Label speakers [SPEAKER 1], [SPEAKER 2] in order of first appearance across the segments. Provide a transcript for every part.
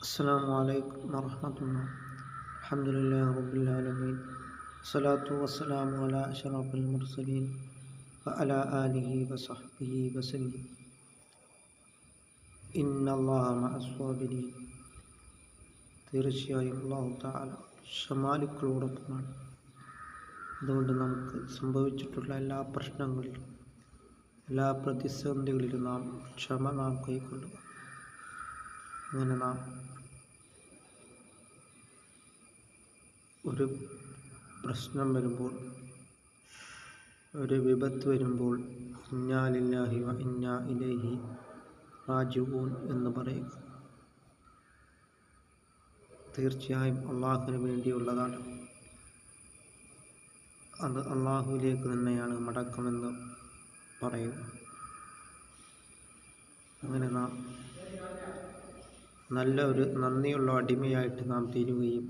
[SPEAKER 1] السلام عليكم ورحمة الله. الحمد لله رب العالمين. الصلاة والسلام على أشرف المرسلين وعلى آله وصحبه وسلم. إن الله مع الصابرين. തീർച്ചയായും അല്ലാഹു തആല ക്ഷമാലുക്കളോടൊപ്പമാണ്. അതുകൊണ്ട് നമുക്ക് സംഭവിച്ചിട്ടുള്ള എല്ലാ പ്രശ്നങ്ങളിലും എല്ലാ പ്രതിസന്ധികളിലും നാം കൈക്കൊള്ളുക. അങ്ങനെ നാം ഒരു പ്രശ്നം വരുമ്പോൾ, ഒരു വിപത്ത് വരുമ്പോൾ ഇന്നാ ലില്ലാഹി വ ഇന്നാ ഇലൈഹി റാജിഊൻ എന്ന് പറയുക. തീർച്ചയായും അള്ളാഹുവിന് വേണ്ടിയുള്ളതാണ്. അത് അള്ളാഹുവിലേക്ക് തന്നെയാണ് മടക്കമെന്ന് പറയുക. അങ്ങനെ നാം നല്ല ഒരു നന്ദിയുള്ള അടിമയായിട്ട് നാം തീരുകയും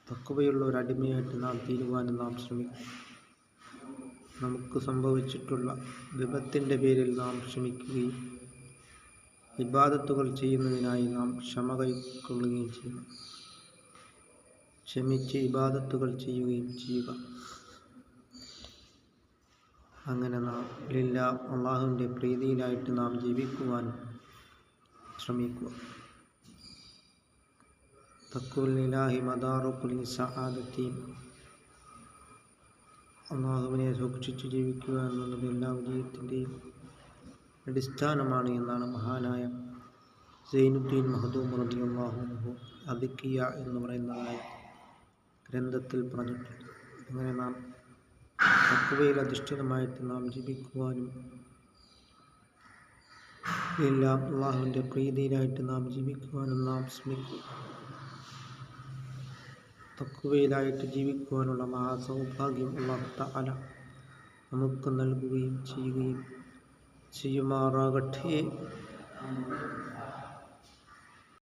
[SPEAKER 1] തഖ്വയുള്ള ഒരു അടിമയായിട്ട് നാം തീരുവാനും നാം ശ്രമിക്കും. നമുക്ക് സംഭവിച്ചിട്ടുള്ള വിപത്തിൻ്റെ പേരിൽ നാം ക്ഷമിക്കുകയും ഇബാദത്തുകൾ ചെയ്യുന്നതിനായി നാം ക്ഷമ കൈക്കൊള്ളുകയും ചെയ്യണം. ക്ഷമിച്ച് ഇബാദത്തുകൾ ചെയ്യുകയും ചെയ്യുക. അങ്ങനെ നാം അള്ളാഹുവിൻ്റെ പ്രീതിയിലായിട്ട് നാം ജീവിക്കുവാനും ശ്രമിക്കുക. തഖ്വല്ലാഹി മദാറു കുല്ലി സആദത്തിൻ. അള്ളാഹുവിനെ സൂക്ഷിച്ച് ജീവിക്കുക എന്നുള്ളത് എല്ലാ വിജയത്തിൻ്റെയും അടിസ്ഥാനമാണ് എന്നാണ് മഹാനായ സൈനുദ്ദീൻ മഖ്ദൂം റളിയല്ലാഹു അൻഹു അദ്കിയ എന്ന് പറയുന്നതായ ഗ്രന്ഥത്തിൽ പറഞ്ഞിട്ടുണ്ട്. അങ്ങനെ നാം തഖ്വയിൽ അധിഷ്ഠിതമായിട്ട് നാം ജീവിക്കുവാനും എല്ലാം അള്ളാഹുവിൻ്റെ പ്രീതിയിലായിട്ട് നാം ജീവിക്കുവാനും നാം ശ്രമിക്കുക. തഖ്വയിലായിട്ട് ജീവിക്കുവാനുള്ള മഹാസൗഭാഗ്യം അല്ലാഹു തആല നമുക്ക് നൽകുകയും ചെയ്യുമാറാകട്ടെ.